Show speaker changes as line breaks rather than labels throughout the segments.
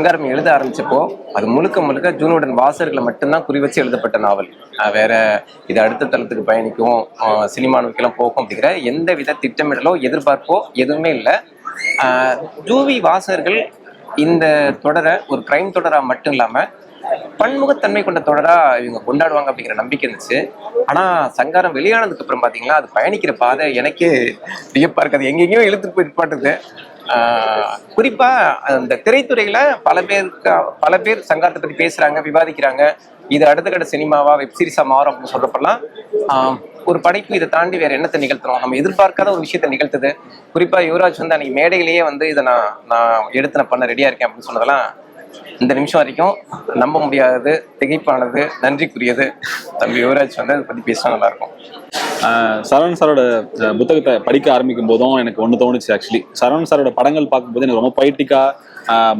சங்காரம் எழுத ஆரம்பிச்சப்போ அது முழுக்க முழுக்க ஜூனுடன் வாசகர்களை மட்டும்தான் குறி வச்சு எழுதப்பட்ட நாவல். வேற இது அடுத்த தளத்துக்கு பயணிக்கும், சினிமா நோக்கெல்லாம் போகும் அப்படிங்கிற எந்த வித திட்டமிடலோ எதிர்பார்ப்போ எதுவுமே இல்லை. ஜூவி வாசகர்கள் இந்த தொடரை ஒரு கிரைம் தொடரா மட்டும் இல்லாம பன்முகத்தன்மை கொண்ட தொடரா இவங்க கொண்டாடுவாங்க அப்படிங்கிற நம்பிக்கை இருந்துச்சு. ஆனா சங்காரம் வெளியானதுக்கு அப்புறம் பாத்தீங்கன்னா அது பயணிக்கிற பாதை எனக்கே வியப்பா இருக்காது, எங்கெங்கயோ இழுத்துட்டு போய் பாட்டுது. குறிப்பா அந்த திரைத்துறையில பல பேர் சங்காரத்தை பத்தி பேசுறாங்க, விவாதிக்கிறாங்க. இது அடுத்த கட்ட சினிமாவா வெப்சீரிஸா மாறும் அப்படின்னு சொல்றப்பெல்லாம் ஒரு படைப்பு இதை தாண்டி வேற என்னத்தை நிகழ்த்துறோம், நம்ம எதிர்பார்க்காத ஒரு விஷயத்த நிகழ்த்துது. குறிப்பா யுவராஜ் வந்து அன்னைக்கு மேடையிலேயே வந்து இதை நான் எடுத்து நான் பண்ண ரெடியா இருக்கேன் அப்படின்னு சொன்னதெல்லாம் இந்த நிமிஷம் வரைக்கும் நம்ப முடியாதது, திகைப்பானது, நன்றிக்குரியது. தம்பி யுவராஜ் வந்து அதை பத்தி பேசினா நல்லா இருக்கும்.
சரவணன் சாரோட புத்தகத்தை படிக்க ஆரம்பிக்கும் போதும் எனக்கு ஒன்று தோணுச்சு. ஆக்சுவலி சரவணன் சாரோட படங்கள் பார்க்கும்போது எனக்கு ரொம்ப பொய்டிக்கா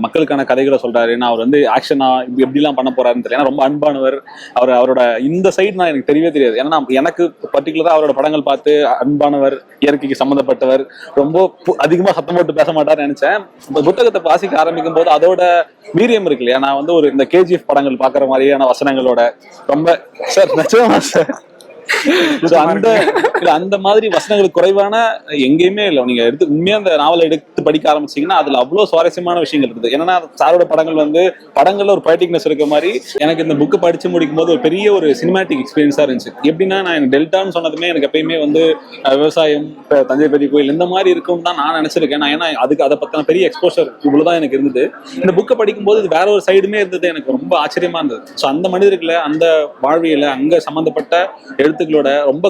மக்களுக்கான கதைகளை சொல்றாரு. நான் அவர் வந்து ஆக்ஷனா எப்படிலாம் பண்ண போறாருன்னு தெரியல. ஏன்னா ரொம்ப அன்பானவர். அவரோட இந்த சைடு நான் எனக்கு தெரியவே தெரியாது. ஏன்னா எனக்கு பர்டிகுலரா அவரோட படங்கள் பார்த்து அன்பானவர், இயற்கைக்கு சம்மந்தப்பட்டவர், ரொம்ப அதிகமா சத்தம் போட்டு பேச மாட்டார்னு நினைச்சேன். புத்தகத்தை வாசிக்க ஆரம்பிக்கும் போது அதோட வீரியம் இருக்கு இல்லையா, நான் வந்து ஒரு இந்த கேஜிஎஃப் படங்கள் பாக்குற மாதிரியான வசனங்களோட ரொம்ப சார் நிச்சயமா சார் அந்த மாதிரி வசனங்களுக்கு குறைவான எங்கேயுமே இல்லை. நீங்க எடுத்து உண்மையா அந்த நாவலை எடுத்து படிக்க ஆரம்பிச்சீங்கன்னா அதுல அவ்வளவு சுவாரஸ்யமான விஷயங்கள் இருக்குது. ஏன்னா சாரோட படங்கள் வந்து படங்கள்ல ஒரு பொய்டிக்னஸ் இருக்க மாதிரி எனக்கு இந்த புக்கு படிச்சு முடிக்கும் போது ஒரு பெரிய ஒரு சினிமாட்டிக் எக்ஸ்பீரியன்ஸா இருந்துச்சு. எப்படின்னா நான் டெல்டான்னு சொன்னதுமே எனக்கு எப்பயுமே வந்து விவசாயம், தஞ்சை பெரிய கோயில் இந்த மாதிரி இருக்கும் தான் நான் நினைச்சிருக்கேன். ஏன்னா அதுக்கு அதை பத்தின பெரிய எக்ஸ்போஷர் இவ்வளவுதான் எனக்கு இருந்தது. இந்த புக்கை படிக்கும் போது இது வேற ஒரு சைடுமே இருந்தது, எனக்கு ரொம்ப ஆச்சரியமா இருந்தது. ஸோ அந்த மனிதர்களை, அந்த வாழ்வியல, அங்க சம்பந்தப்பட்ட எழுத்துக்களோட ரொம்ப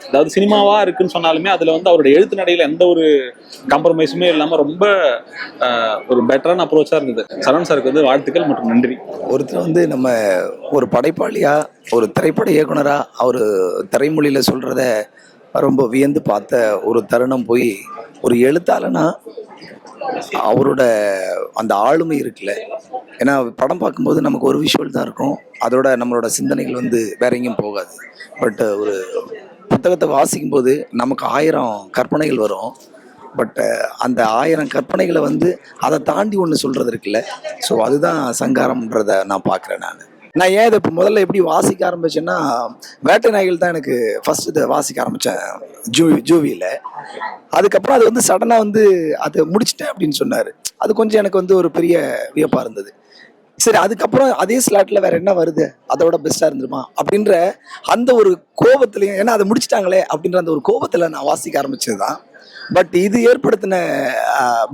அதாவது சினிமாவா இருக்குன்னு சொன்னாலுமே அதுல வந்து அவருடைய எழுத்து நடையில எந்த ஒரு காம்ப்ரமைஸுமே இல்லாம ரொம்ப ஒரு பெட்டரான அப்ரோச்சா இருந்தது. சரவணன் சாருக்கு வந்து வாழ்த்துக்கள் மற்றும் நன்றி.
ஒருத்தர் வந்து நம்ம ஒரு படைப்பாளியா, ஒரு திரைப்பட இயக்குனரா அவர் திரைமொழியில சொல்றத ரொம்ப வியந்து பார்த்த ஒரு தருணம் போய் ஒரு எழுத்தாளனா அவரோட அந்த ஆளுமை இருக்குல்ல. ஏன்னா படம் பார்க்கும்போது நமக்கு ஒரு விஷுவல் தான் இருக்கும், அதோட நம்மளோட சிந்தனைகள் வந்து வேற எங்கேயும் போகாது. பட் ஒரு புத்தகத்தை வாசிக்கும் போது நமக்கு 1000 கற்பனைகள் வரும். பட் அந்த 1000 கற்பனைகளை வந்து அதை தாண்டி ஒன்று சொல்றது இருக்குல்ல. ஸோ அதுதான் சங்காரம்ன்றத நான் பார்க்குறேன். நான் ஏன் இதை இப்போ முதல்ல எப்படி வாசிக்க ஆரம்பிச்சேன்னா, வேட்டை நாய்கள் தான் எனக்கு ஃபர்ஸ்ட் இதை வாசிக்க ஆரம்பித்தேன் ஜூவியில். அதுக்கப்புறம் அது வந்து சடனாக வந்து அதை முடிச்சிட்டேன் அப்படின்னு சொன்னார். அது கொஞ்சம் எனக்கு வந்து ஒரு பெரிய வியப்பாக இருந்தது. சரி, அதுக்கப்புறம் அதே ஸ்லாட்ல வேற என்ன வருது, அதோட பெஸ்டா இருந்துருமா அப்படின்ற அந்த ஒரு கோபத்திலையும், ஏன்னா அதை முடிச்சிட்டாங்களே அப்படின்ற அந்த ஒரு கோபத்துல நான் வாசிக்க ஆரம்பிச்சதுதான். பட் இது ஏற்படுத்தின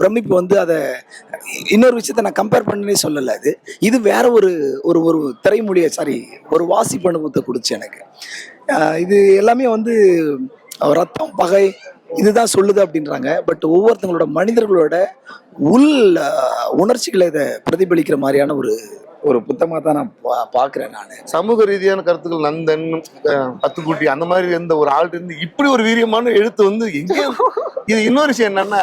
பிரமிப்பு வந்து அதை இன்னொரு விஷயத்த நான் கம்பேர் பண்ணனே சொல்லலை. இது வேற ஒரு ஒரு ஒரு திரைமொழியை ஒரு வாசிப்பு அனுபவத்தை கொடுச்சு எனக்கு. இது எல்லாமே வந்து ரத்தம், பகை இதுதான் சொல்லுது அப்படின்றாங்க. பட் ஒவ்வொருத்தங்களோட மனிதர்களோட உள் உணர்ச்சிகளை இதை பிரதிபலிக்கிற மாதிரியான ஒரு ஒரு புத்தகமாக தான் நான் பார்க்குறேன். நான்
சமூக ரீதியான கருத்துக்கள், நந்தன், பத்துக்குட்டி அந்த மாதிரி இருந்த ஒரு ஆள்கிட்ட இருந்து இப்படி ஒரு வீரியமான எழுத்து வந்து எங்கேயும். இது இன்னொரு விஷயம் என்னன்னா,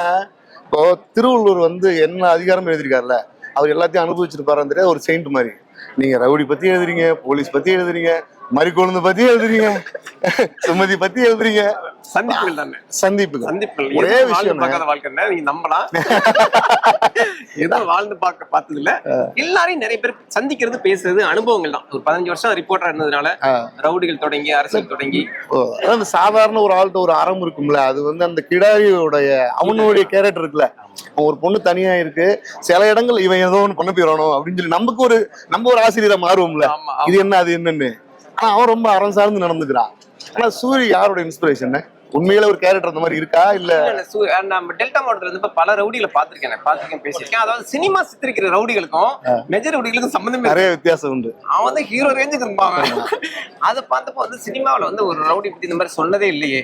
இப்போ திருவள்ளுவர் வந்து என்ன அதிகாரம் எழுதிருக்காருல்ல, அவர் எல்லாத்தையும் அனுபவிச்சிருப்பாரு தெரியாது. ஒரு செயின்ட் மாதிரி நீங்க ரவுடி பத்தி எழுதுறீங்க, போலீஸ் பத்தி எழுதுறீங்க, மறிக்கொழுந்து பத்தி எழுதுறீங்க, சுமதி பத்தி எழுதுறீங்க.
சந்திப்புகள் தானே,
சந்திப்புகள் ஒரே விஷயம்.
வாழ்க்கை நீங்க நம்பலாம், ஏதோ வாழ்ந்து பார்த்தது இல்ல. எல்லாரையும் நிறைய பேர் சந்திக்கிறது, பேசுறது அனுபவங்கள் தான். ஒரு 15 வருஷம் ரிப்போர்ட்டரா இருந்ததுனால ரவுடிகள் தொடங்கி அரசியல் தொடங்கி,
அதாவது சாதாரண ஒரு ஆள்கிட்ட ஒரு அறம் இருக்கும்ல, அது வந்து அந்த கிடாரியோடைய அவனுடைய கேரக்டர் இருக்குல்ல. ஒரு பொண்ணு தனியா இருக்கு, சில இடங்கள் இவன் ஏதோ ஒன்று பண்ண போயிடணும் அப்படின்னு சொல்லி நம்ம ஒரு ஆசிரியரை மாறுவோம்ல, இது என்ன அது என்னன்னு. ஆனா அவன் ரொம்ப அறம் சார்ந்து நடந்துக்கிறான். ஆனா சூரி யாரோட இன்ஸ்பிரேஷன்? உண்மையில ஒரு கேரக்டர் அந்த மாதிரி இருக்கா? இல்ல
நம்ம டெல்டா மாவட்டத்துல இருந்து பல ரவுடிகளை பாத்திருக்கேன், பேசியிருக்கேன். அதாவது சினிமா சித்தரிக்கிற ரவுடிகளுக்கும் மெஜர் ரவுடிகளுக்கும் சம்பந்தமே
நிறைய வித்தியாசம் உண்டு.
அவன் வந்து ஹீரோ ரேஞ்சுக்கு இருப்பாங்க. அதை பார்த்தப்போ வந்து சினிமாவில வந்து ஒரு ரவுடி பத்தி இந்த மாதிரி சொன்னதே இல்லையே.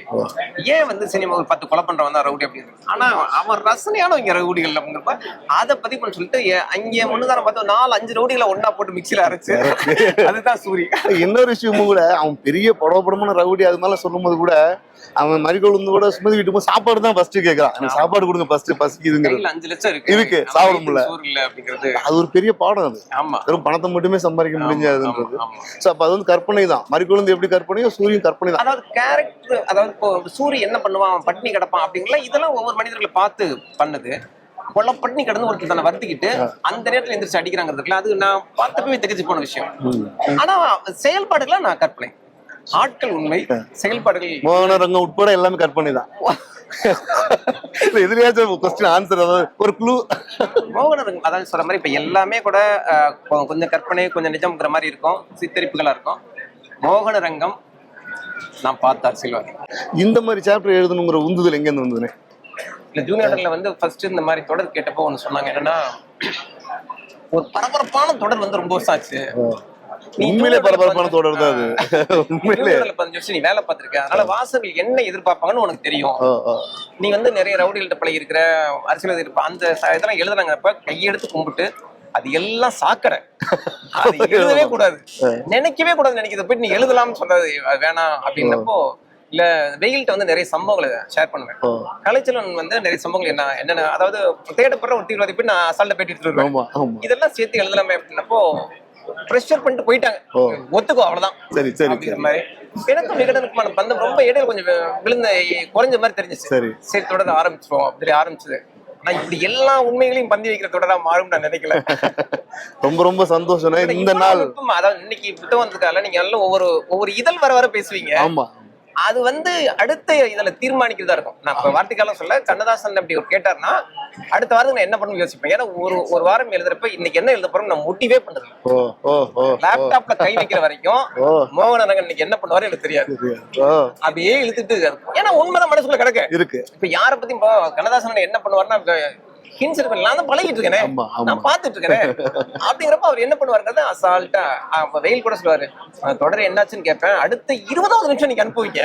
ஏன் வந்து சினிமா ஒரு 10 கொலை பண்றவன் தான் ரவுடி அப்படின்னு. ஆனா அவன் ரசனையான இங்க ரவுடிகள் அப்படிங்கிறப்ப அதை பத்தி பண்ண சொல்லிட்டு அங்கே முன்னுதாரம் பார்த்தா 4-5 ரவுடிகளை ஒன்னா போட்டு மிக்சியில அரைச்சு, அதுதான் சூரி.
இன்னொரு விஷயமும் கூட, அவன் பெரிய படமான ரவுடி அது மேல சொல்லும் போது கூட அவன் மறிக்கொழுந்து கூட சுமதி வீட்டு போய் சாப்பாடு தான் ஃபர்ஸ்ட் கேட்கறான். எனக்கு சாப்பாடு கொடுங்க ஃபர்ஸ்ட், பசிக்குதுங்க.
5 லட்சம்
இருக்கு சாப்பிட முடியல
அப்படிங்கிறது
அது ஒரு பெரிய பாடம். அது வெறும் பணத்தை மட்டுமே சம்பாதிக்க முடிஞ்சதுன்றது. சோ அப்ப அது வந்து கற்பனை தான். மறிக்கொழுந்து எப்படி கற்பனையோ சூரியன் கற்பனை தான்.
அதாவது கேரக்டர், அதாவது இப்போ சூரியன் என்ன பண்ணுவான், அவன் பட்டினி கிடப்பான் அப்படிங்களா, இதெல்லாம் ஒவ்வொரு மனிதர்களை பார்த்து பண்ணது. கொல்லப்பட்டு கடந்து ஒருத்தர் தன்னை வருத்திக்கிட்டு அந்த நேரத்துல எந்திரிச்சு அடிக்கிறாங்கிறதுக்குல அது நான் பார்த்தப்பவே திகச்சு போன விஷயம். ஆனா செயல்பாடுகள்லாம் நான் கற்பனை, ஆட்கள் உண்மை, செயல்பாடுகள்
மோகன ரங்கம் உட்பட எல்லாமே கற்பனை தான். எதிரியாச்சும் கொஸ்டின் ஆன்சர் அதாவது ஒரு க்ளூ.
மோகனரங்கம் அதாவது சொல்ற மாதிரி இப்ப எல்லாமே கூட கொஞ்சம் கற்பனை கொஞ்சம் நிஜம்ங்கிற மாதிரி இருக்கும், சித்தரிப்புகளா இருக்கும். மோகனரங்கம் நான் பார்த்தார் சில்வர்.
இந்த மாதிரி சாப்டர் எழுதணுங்கிற உந்துதல் எங்க இருந்து வந்ததுனே?
இல்ல ஜூனியர்ல வந்து ஃபர்ஸ்ட் இந்த மாதிரி தொடர் கேட்டப்போ ஒண்ணு சொன்னாங்க, என்னன்னா ஒரு பரபரப்பான தொடர் வந்து ரொம்ப வருஷம் ஆச்சு.
உண்மையிலே பரபரப்பான தொடர் தான் அது. உண்மையிலே
15 வருஷம் நீ வேலை பார்த்திருக்க, அதனால வாசகர்கள் என்ன எதிர்பார்ப்பாங்கன்னு உனக்கு தெரியும். நீ வந்து நிறைய ரவுடிகள்ட்ட பழகி இருக்கிற, அரசியல் எதிர்ப்பு அந்த இதெல்லாம் எழுதுறாங்கிறப்ப கையெடுத்து கும்பிட்டு அது எல்லாம் சாக்கடை, அது எழுதவே கூடாது, நினைக்கவே கூடாது, நினைக்கிறத போயிட்டு நீ எழுதலாம்னு சொன்னது வேணாம் அப்படின்னப்போ, இல்ல வெயில்கிட்ட வந்து நிறைய சம்பவங்களை ஷேர் பண்ணுவேன். கலைச்சலன் வந்து நிறைய சம்பவங்கள் என்னென்ன அதாவது தேடப்படுற ஒரு தீவிரவாதி போய் நான் அசால்ட்ட போயிட்டு எடுத்துட்டு வருவேன், இதெல்லாம் சேர்த்து எழுதலாமே அப்படின்னப்போ ப்ரெஷர் பண்ணிட்டு போயிட்டாங்க, ஒத்துக்கோ அவ்வளவுதான்
சரி சரி
அப்படிங்கிற மாதிரி. எனக்கும் விகடனுக்குமான பந்தம் ரொம்ப இடையில கொஞ்சம் விழுந்த குறைஞ்ச மாதிரி தெரிஞ்சிச்சு. சரி தொடர ஆரம்பிச்சிருவோம் அப்படி ஆரம்பிச்சது. ஆனா இப்படி எல்லா உண்மைகளையும் பந்தி வைக்கிற தொடரா மாறும் நான் நினைக்கல.
ரொம்ப ரொம்ப சந்தோஷம். இந்த நாள்
அதாவது இன்னைக்கு புத்தகத்துக்காக நீங்க எல்லாம் ஒவ்வொரு இதழ் வர பேசுவீங்க.
ஆமா,
அது வந்து அடுத்த இதுல தீர்மானிக்கிறதா இருக்கும். நான் இப்ப வார்த்தைக்காலம் சொல்ல, கண்ணதாசன் அப்படி ஒரு கேட்டாருன்னா அடுத்த வாரம் நான் என்ன பண்ணணும் யோசிப்பேன். ஏன்னா ஒரு வாரம் எழுதுறப்ப இன்னைக்கு என்ன எழுத போறோம் நான் மோட்டிவே பண்றது. லேப்டாப்ல கை வைக்கிற வரைக்கும் மோகனரங்கன் இன்னைக்கு என்ன பண்ணுவாரு எனக்கு தெரியாது, அப்படியே இழுத்துட்டு இருக்கும். ஏன்னா உண்மைதான் மனசுக்குள்ள கிடக்க இருக்கு. இப்ப யாரை பத்தி கண்ணதாசன் என்ன பண்ணுவாருன்னா ஹின்ஸ் இருக்கு, நான் தான் பழகிட்டு இருக்கேன், நான் பாத்துட்டு இருக்கேன் அப்படிங்கிறப்ப அவர் என்ன பண்ணுவாருங்கிறத அசால்ட்டா வெயில் கூட சொல்லுவாரு. தொடர் என்னாச்சுன்னு கேட்பேன், அடுத்த 20வது நிமிஷம் நீங்க அனுப்புவீங்க,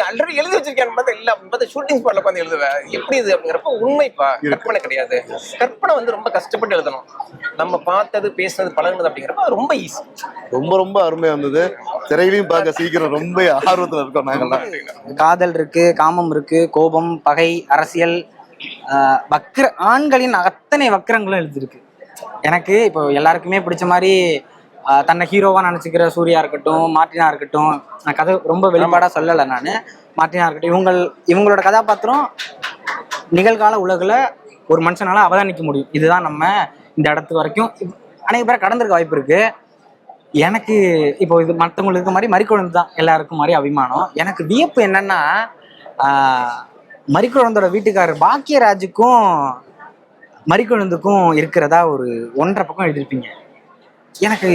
ஆல்ரெடி எழுதி வச்சிருக்கேன் பார்த்தா இல்ல அப்ப ஷூட்டிங் ஸ்பாட்ல உட்காந்து எழுதுவேன், எப்படி இது அப்படிங்கிறப்ப உண்மைப்பா, கற்பனை கிடையாது. கற்பனை வந்து ரொம்ப கஷ்டப்பட்டு எழுதணும், நம்ம பார்த்தது பேசுனது பழகுனது அப்படிங்கிறப்ப ரொம்ப ஈஸி. ரொம்ப
ரொம்ப அருமையா இருந்தது. திரையிலையும் பார்க்க சீக்கிரம் ரொம்ப ஆர்வத்துல இருக்கோம் நாங்கெல்லாம்.
காதல் இருக்கு, காமம் இருக்கு, கோபம், பகை, அரசியல், ஆண்களின் அத்தனை வக்கரங்களும் எழுதிருக்கு. எனக்கு இப்போ எல்லாருக்குமே பிடிச்ச மாதிரி தன்னை ஹீரோவா நினைச்சுக்கிற சூர்யா இருக்கட்டும், மார்ட்டினா இருக்கட்டும், நான் கதை ரொம்ப வெளிப்பாடா சொல்லலை. நான் மார்ட்டினா இருக்கட்டும், இவங்களோட கதாபாத்திரம் நிகழ்கால உலகில் ஒரு மனுஷனால அவதானிக்க முடியும். இதுதான் நம்ம இந்த இடத்து வரைக்கும் அநேக பேரை கடந்திருக்க வாய்ப்பு இருக்கு. எனக்கு இப்போ இது மற்றவங்களுக்கு இருக்க மாதிரி மறிக்குழந்து தான் எல்லாருக்கும் மாதிரி அபிமானம். எனக்கு வியப்பு என்னன்னா, மறிக்குழந்தோட வீட்டுக்காரர் பாக்கியராஜுக்கும் மறிக்குழந்துக்கும் இருக்கிறதா ஒரு 1.5 பக்கம் எழுதிருப்பீங்க. எனக்கு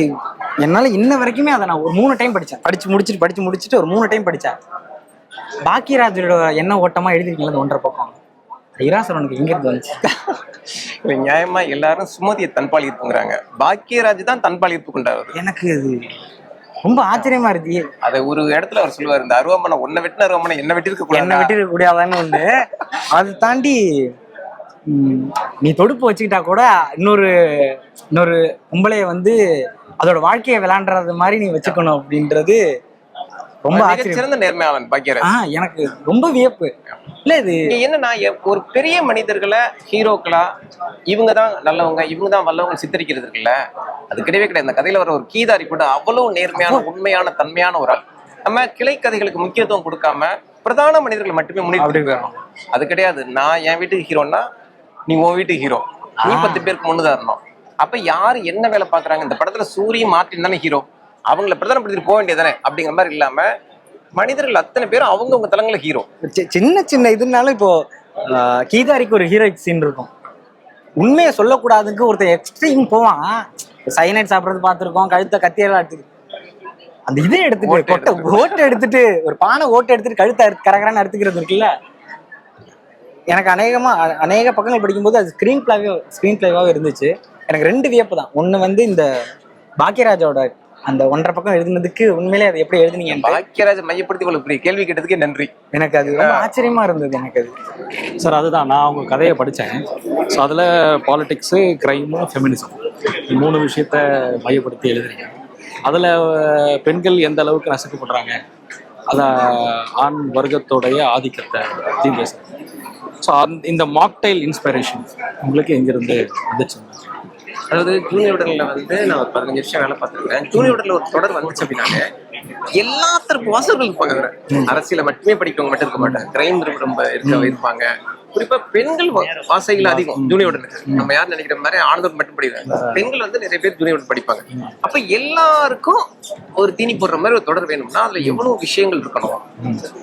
என்னால இன்ன வரைக்குமே அதை நான் ஒரு 3 டைம் படிச்சேன். படிச்சு முடிச்சுட்டு ஒரு 3 டைம் படித்தேன். பாக்கியராஜோட என்ன ஓட்டமா எழுதிருக்கீங்களா 1.5 பக்கம்? இராசரனுக்கு எங்க இருந்து வந்துச்சு?
நியாயமா எல்லாரும் சுமதியை தன்பால் ஈர்ப்புங்கிறாங்க, பாக்கியராஜ் தான் தன்பால் ஈர்ப்பு கொண்டாரு.
எனக்கு அது ரொம்ப ஆச்சரியமா இருக்கு.
அதை ஒரு இடத்துல அவர் சொல்லுவார், இந்த அருவாமனை உன்னை வெட்டின அருவாமனை என்ன வெட்டிருக்க
கூடாதான்னு ஒண்ணு. அது தாண்டி நீ தொடுப்பு வச்சுக்கிட்டா கூட இன்னொரு பொம்பளைய வந்து அதோட வாழ்க்கையை விளையாண்டுறது மாதிரி நீ வச்சுக்கணும் அப்படின்றது ரொம்ப
சிறந்த நேர்மையாளன் பாக்கியராஜ்.
எனக்கு ரொம்ப வியப்பு. இல்ல இது
என்னன்னா, ஒரு பெரிய மனிதர்களை ஹீரோக்களா இவங்கதான் நல்லவங்க இவங்கதான் வல்லவங்க சித்தரிக்கிறது இருக்குல்ல, அது கிடையவே கிடையாது. இந்த கதையில வர ஒரு கீதாரி கூட அவ்வளவு நேர்மையான உண்மையான தன்மையான ஒரு ஆள். நம்ம கிளை கதைகளுக்கு முக்கியத்துவம் கொடுக்காம பிரதான மனிதர்களை மட்டுமே முன்னிட்டு அது கிடையாது. நான் என் வீட்டுக்கு ஹீரோன்னா நீ உன் வீட்டுக்கு ஹீரோ, நீ 10 பேருக்கு முன்னுதான் இருந்தோம். அப்ப யாரு என்ன வேலை பாக்குறாங்க, இந்த படத்துல சூரிய மார்ட்டின் தானே ஹீரோ, அவங்களை பிரதானப்படுத்திட்டு போக வேண்டியதானே அப்படிங்கிற மாதிரி இல்லாம மனிதர்கள் அத்தனை பேரும் அவங்கவுங்க தலங்கள ஹீரோ.
சின்ன இதுனாலும் இப்போ கீதாரிக்கு ஒரு ஹீரோயிக் சீன் இருக்கும். உண்மையை சொல்லக்கூடாதுக்கு ஒருத்தர் எக்ஸ்ட்ரீம் போவான். சைனைட் சாப்பிட்றது பார்த்துருக்கோம், கழுத்தை கத்தியெல்லாம் எடுத்துட்டு அந்த இதை எடுத்துட்டு ஓட்டை எடுத்துட்டு ஒரு பானை ஓட்டை எடுத்துட்டு கழுத்தை கரகரான்னு அறுத்துக்கிறது இருக்குல்ல. எனக்கு அநேக பக்கங்கள் படிக்கும்போது அது ஸ்கிரீன் பிளேவாக இருந்துச்சு. எனக்கு 2 வியப்பு தான். ஒன்று வந்து இந்த பாக்கியராஜோட அந்த 1.5 பக்கம் எழுதுனதுக்கு உண்மையிலே அது எப்படி எழுதுனீங்க?
பாக்கியராஜ் மையப்படுத்தி இப்படி கேள்வி கேட்டதுக்கே நன்றி.
எனக்கு அது ரொம்ப ஆச்சரியமா இருந்தது. எனக்கு அது
சார் அதுதான் நான் அவங்க கதையை படித்தேன். ஸோ அதில் பாலிடிக்ஸு, கிரைமு, ஃபெமினிசம் 3 விஷயத்த மையப்படுத்தி எழுதுறீங்க. அதில் பெண்கள் எந்த அளவுக்கு நசுக்கப்படுறாங்க, அதை ஆண் வர்க்கத்தோடைய ஆதிக்கத்தை தீர்வு. ஸோ இந்த மாக்டைல் இன்ஸ்பிரேஷன் உங்களுக்கு எங்கிருந்து வந்துச்சு?
அதாவது ஜூனியர் உடல்ல வந்து நான் ஒரு 15 வருஷம் வேலை பார்த்துருக்கேன். ஜூனியர் உடல்ல ஒரு தொடர் வந்துச்சு அப்படின்னாலே எல்லாத்திற்கும் வாசகர்கள் இருப்பாங்க. அரசியல மட்டுமே படிக்கிறவங்க மட்டும் இருக்க மாட்டாங்க, கிரைம் ரொம்ப இருப்பாங்க, குறிப்பா பெண்கள் வாசைகள் அதிகம் ஜூனியருடன். நம்ம யார் நினைக்கிற மாதிரி ஆனந்தம் மட்டும் படிக்கிறாங்க, பெண்கள் வந்து நிறைய பேர் ஜூனியருடன் படிப்பாங்க. அப்ப எல்லாருக்கும் ஒரு தீனி போடுற மாதிரி ஒரு தொடர் வேணும்னா அதுல எவ்வளவு விஷயங்கள் இருக்கணும்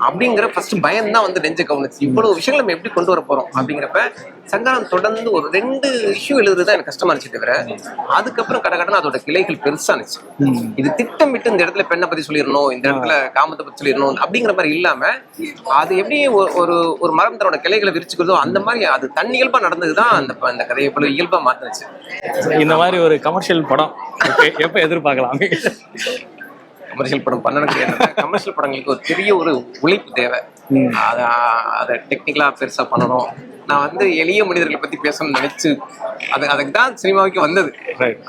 அப்படிங்கிற ஃபர்ஸ்ட் பயம் தான் வந்து நெஞ்ச கவனிச்சு. இவ்வளவு விஷயங்கள் நம்ம எப்படி கொண்டு வர போறோம் அப்படிங்கிறப்ப சங்கரன் தொடர்ந்து ஒரு 2 இஷ்யூ எழுதுறதுதான் எனக்கு கஷ்டமா இருந்துச்சு தவிர, அதுக்கப்புறம் கடகடன்னு அதோட கிளைகள் பெருசானுச்சு. இது திட்டமிட்டு இந்த இடத்துல பெண்ணை பத்தி சொல்லிடணும், இந்த இடத்துல காமத்தை பத்தி சொல்லிடணும் அப்படிங்கிற மாதிரி இல்லாம, அது எப்படி ஒரு ஒரு மரம் தன்னோட கிளைகளை விரிச்சுக்கிறதோ அந்த மாதிரி அது தன் இயல்பா நடந்ததுதான் அந்த கதையை இவ்வளவு இயல்பா மாத்துனுச்சு.
இந்த மாதிரி ஒரு கமர்ஷியல் படம் எப்ப எதிர்பார்க்கலாம்?
கமர்ஷியல் படம் பண்ணணுக்கு கமர்ஷியல் படங்களுக்கு ஒரு பெரிய ஒரு உழைப்பு தேவை. அதை டெக்னிக்கலா பெருசா பண்ணணும். நான் வந்து எளிய மனிதர்களை பத்தி பேசணும்னு நினைச்சு அதுக்கு தான் சினிமாவுக்கு வந்தது.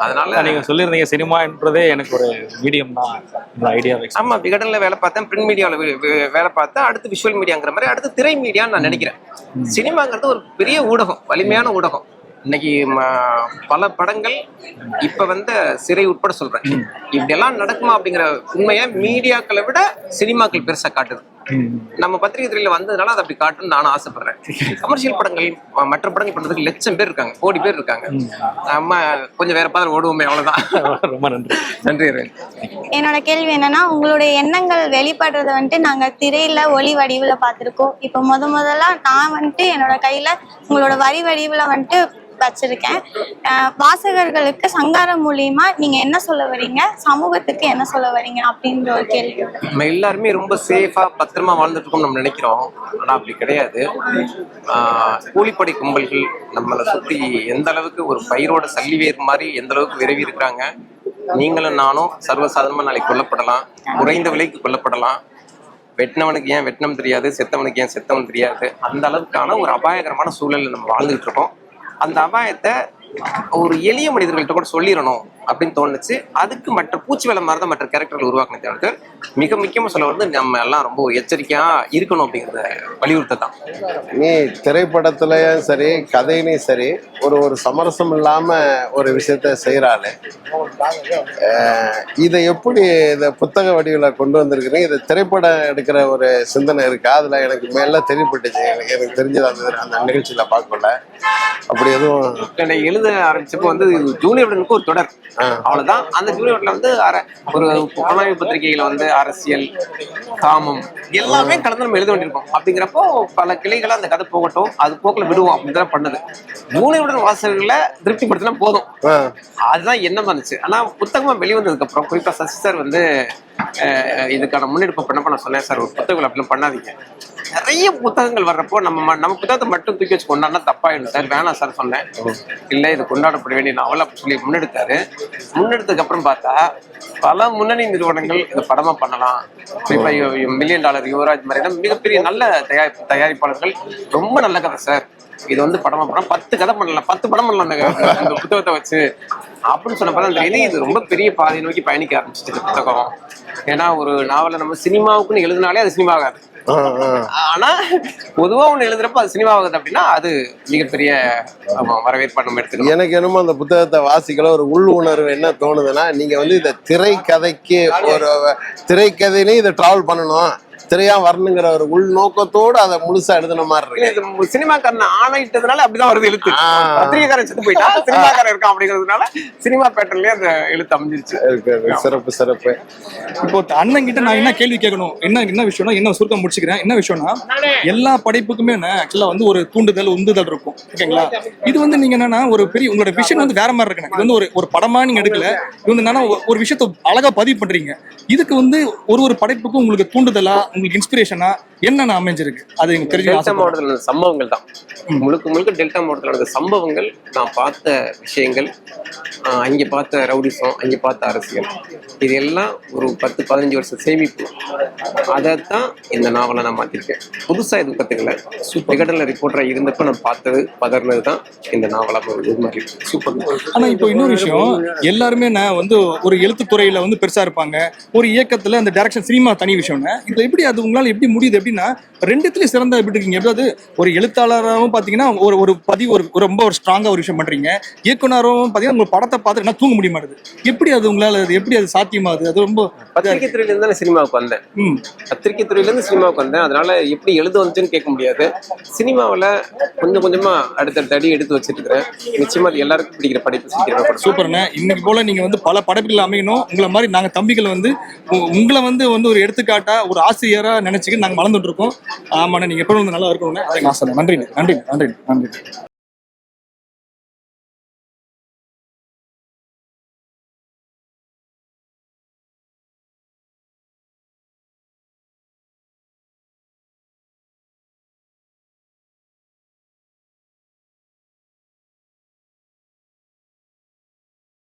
அதனால
நீங்க சொல்லியிருந்தீங்க சினிமான்றதே எனக்கு ஒரு மீடியம் தான் ஐடியா.
ஆமா, விகடன்ல வேலை பார்த்தேன், பிரிண்ட் மீடியாவில் வேலை பார்த்தேன், அடுத்து விஷுவல் மீடியாங்கிற மாதிரி அடுத்து திரை மீடியான்னு நான் நினைக்கிறேன். சினிமாங்கிறது ஒரு பெரிய ஊடகம், வலிமையான ஊடகம். இன்னைக்கு பல படங்கள் இப்ப வந்து சிறை உட்பட சொல்றேன், இப்படி எல்லாம் நடக்குமா அப்படிங்கிற உண்மையை மீடியாக்களை விட சினிமாக்கள் பெருசா காட்டுது. நம்ம பத்திரிகை துறையில வந்ததுனால அதை அப்படி காட்டணும்னு நானும் ஆசைப்படுறேன். கமர்ஷியல் படங்கள் மற்ற படங்கள் பண்றதுக்கு லட்சம் பேர் இருக்காங்க, கோடி பேர் இருக்காங்க. நம்ம கொஞ்சம் வேற பாதை ஓடுவோமே, அவ்வளவுதான்.
ரொம்ப நன்றி.
நன்றி.
என்னோட கேள்வி என்னன்னா, உங்களுடைய எண்ணங்கள் வெளிப்படுறத வந்துட்டு நாங்க திரையில ஒளி வடிவுல பார்த்திருக்கோம். இப்போ முதல்ல நான் வந்துட்டு என்னோட கையில உங்களோட வரி வடிவுல வந்துட்டு வச்சிருக்கேன். வாசகர்களுக்கு சங்காரம் மூலியமா நீங்க என்ன சொல்ல வரீங்க, சமூகத்துக்கு என்ன சொல்ல வரீங்க அப்படின்ற ஒரு கேள்வி.
நம்ம எல்லாருமே ரொம்ப சேஃபா பத்திரமா வாழ்ந்துட்டு இருக்கோம் நம்ம நினைக்கிறோம், ஆனா அப்படி கிடையாது. கூலிப்படை கும்பல்கள் நம்மளை சுத்தி எந்த அளவுக்கு ஒரு பயிரோட சல்லிவேர் மாதிரி எந்த அளவுக்கு விரைவி இருக்கிறாங்க. நீங்களும் நானும் சர்வசாதாரணமா நாளைக்கு கொல்லப்படலாம், குறைந்த விலைக்கு கொல்லப்படலாம். வெட்டினவனுக்கு ஏன் வெட்டினம் தெரியாது, செத்தவனுக்கு ஏன் செத்தவன் தெரியாது. அந்த அளவுக்கான ஒரு அபாயகரமான சூழல்ல நம்ம வாழ்ந்துகிட்டு இருக்கோம். அந்த அபாயத்தை ஒரு எளிய மனிதர்கள்ட்ட கூட சொல்லிடணும் அப்படின்னு தோணுச்சு. அதுக்கு மற்ற பூச்சி வேலை மாதிரி தான் மற்ற கேரக்டர்கள் உருவாக்கின தவிர்த்து மிக முக்கியமா சொல்ல வந்து நம்ம எல்லாம் ரொம்ப எச்சரிக்கையா இருக்கணும் அப்படிங்கிறத வலியுறுத்த தான்.
நீ திரைப்படத்துலயும் சரி கதையிலையும் சரி ஒரு சமரசம் இல்லாம ஒரு விஷயத்த செய்யறாள். இதை எப்படி இந்த புத்தக வடிவில் கொண்டு வந்திருக்கிறீங்க? இதை திரைப்படம் எடுக்கிற ஒரு சிந்தனை இருக்கா? அதுல எனக்கு மேல தெரியப்பட்டுச்சு, எனக்கு தெரிஞ்சது அந்த நிகழ்ச்சியில பார்க்கல. அப்படி எதுவும்
எழுத ஆரம்பிச்சப்போ வந்து ஜூனியருக்கு ஒரு தொடர் அவ்வளவுதான். அந்த ஜூனியர்ல வந்து ஒரு புலனாய்வு பத்திரிகைகளை வந்து அரசியல், காமம் எல்லாமே கலந்து நம்ம எழுத வேண்டியிருக்கோம். அப்படிங்கிறப்போ பல கிளைகளை அந்த கதை போகட்டும், அது போக்கில் விடுவோம் அப்படிதான் பண்ணது. ஜூனியருடன் வாசகர்களை திருப்திப்படுத்தினா போதும், அதுதான் என்ன வந்துச்சு. ஆனா புத்தகமா வெளிவந்ததுக்கு அப்புறம் குறிப்பா சசி சார் வந்து இதுக்கான முன்னெடுப்பு பண்ணப்ப நான் சொன்னேன், சார் ஒரு புத்தகங்கள் அப்படிலாம் பண்ணாதீங்க. நிறைய புத்தகங்கள் வர்றப்போ நம்ம புத்தகத்தை மட்டும் தூக்கி வச்சு கொண்டாடினா தப்பாயிடும் சார், வேணாம் சார் சொன்னேன். இல்லை, இது கொண்டாடப்பட வேண்டிய நாவல் அப்படி சொல்லி முன்னெடுத்தாரு. முன்னெடுத்ததுக்கு அப்புறம் பார்த்தா பல முன்னணி நிறுவனங்கள் இதை படமா பண்ணலாம். குறிப்பா $1 மில்லியன் யுவராஜ் மாதிரி மிகப்பெரிய நல்ல தயாரிப்பாளர்கள் ரொம்ப நல்ல கதை சார், இது வந்து படமா பண்ணா 10 கதை பண்ணலாம், 10 படம் பண்ணலாம் அந்த புத்தகத்தை வச்சு அப்படின்னு சொன்னப்பதான் தெரியுது இது ரொம்ப பெரிய பாதை நோக்கி பயணிக்க ஆரம்பிச்சிட்டு புத்தகம். ஏன்னா ஒரு நாவலை நம்ம சினிமாவுக்குன்னு எழுதினாலே அது சினிமா ஆகாது. ஆனா பொதுவா ஒண்ணு எழுதுறப்ப அது சினிமா ஆகுது அப்படின்னா அது மிகப்பெரிய வரவேற்பா நம்ம எடுத்துக்கணும்.
எனக்கு என்னமோ அந்த புத்தகத்தை வாசிக்கல ஒரு உள் உணர்வு என்ன தோணுதுன்னா, நீங்க வந்து இந்த திரைக்கதைக்கு ஒரு திரைக்கதையிலையும் இதை டிராவல் பண்ணணும், திரையா வரணுங்கிற ஒரு உள் நோக்கத்தோடு அதை முழுசா எழுதுன மாதிரி இருக்கு.
சினிமாக்காரன் ஆணையிட்டதுனால அப்படிதான் வருது எழுத்து. பத்திரிகைக்காரன் செத்து போயிட்டா சினிமாக்காரன் இருக்கான் அப்படிங்கிறதுனால சினிமா பேட்டர்லயே அந்த எழுத்து அமைஞ்சிருச்சு.
சிறப்பு சிறப்பு.
இப்போ அண்ணன் கிட்ட நான் என்ன கேள்வி கேட்கணும், என்ன விஷயம்னா, என்ன சுருக்கம் முடிச்சுக்கிறேன். என்ன விஷயம்னா, எல்லா படைப்புக்குமே ஆக்சுவலா வந்து ஒரு தூண்டுதல் உந்துதல் இருக்கும், ஓகேங்களா? இது வந்து நீங்க என்னன்னா ஒரு பெரிய உங்களோட விஷயம் வந்து வேற மாதிரி இருக்கணும். இது வந்து ஒரு படமா நீங்க எடுக்கல, இது வந்து என்னன்னா ஒரு விஷயத்த அழகா பதிவு பண்றீங்க. இதுக்கு வந்து ஒரு படைப்புக்கும் உங்களுக்கு தூண்டுதலா உங்களுக்கு இன்ஸ்பிரேஷனா என்னென்ன அமைஞ்சிருக்கு அது எனக்கு தெரிஞ்சு.
டெல்டா மாவட்டத்தில் சம்பவங்கள் தான் முழுக்க டெல்டா மாவட்டத்தில் நடந்த சம்பவங்கள், நான் பார்த்த விஷயங்கள், அங்கே பார்த்த ரவுடிசம், அங்கே பார்த்த அரசியல், இது எல்லாம் ஒரு 10-15 வருஷம் சேமிப்பு. அதைத்தான் இந்த நாவலை நான் மாற்றிருக்கேன். புதுசாக எதுவும் கற்றுக்கல. விகடனில் ரிப்போர்ட்டராக இருந்தப்ப நான் பார்த்தது பதர்னது தான் இந்த நாவலாக இது மாதிரி சூப்பர்.
ஆனால் இப்போ இன்னொரு விஷயம், எல்லாருமே நான் வந்து ஒரு எழுத்துத்துறையில் வந்து பெருசாக இருப்பாங்க, ஒரு இயக்கத்தில் அந்த டைரக்ஷன் சினிமா தனி விஷயம்னா, இது எப்படி அது உங்களால் எப்படி முடியுது, எப்படி எப்படின்னா ரெண்டுத்துலயும் சிறந்த எப்படி இருக்கீங்க? அதாவது ஒரு எழுத்தாளராகவும் பாத்தீங்கன்னா ஒரு ஒரு பதிவு ஒரு ரொம்ப ஒரு ஸ்ட்ராங்கா ஒரு விஷயம் பண்றீங்க, இயக்குனரும் பாத்தீங்கன்னா உங்க படத்தை பார்த்து என்ன தூங்க முடிய மாட்டுது. எப்படி அது உங்களால எப்படி அது சாத்தியமாகுது? அது ரொம்ப
பத்திரிகை துறையில இருந்து சினிமாவுக்கு வந்தேன். பத்திரிகை துறையில இருந்து சினிமாவுக்கு வந்தேன். அதனால எப்படி எழுத வந்துச்சுன்னு கேட்க முடியாது. சினிமாவில் கொஞ்சம் கொஞ்சமா அடுத்தடுத்த அடி எடுத்து வச்சிட்டு இருக்கிறேன். நிச்சயமா அது எல்லாருக்கும் பிடிக்கிற படைப்பு சீக்கிரமா.
சூப்பர்ண்ணே. இன்னைக்கு போல நீங்க வந்து பல படைப்புகள் அமையணும். உங்களை மாதிரி நாங்க தம்பிகள் வந்து உங்களை வந்து ஒரு எடுத்துக்காட்டா ஒரு ஆசிரியரா நினைச்சுக்கிட்டு நாங்க வளர்ந்துட்டு இருக்கோம். ஆமாண்ணே, நீங்க எப்பவும் வந்து நல்லா இருக்கணும்னு நன்றி நன்றி நன்றி நன்றி நன்றி.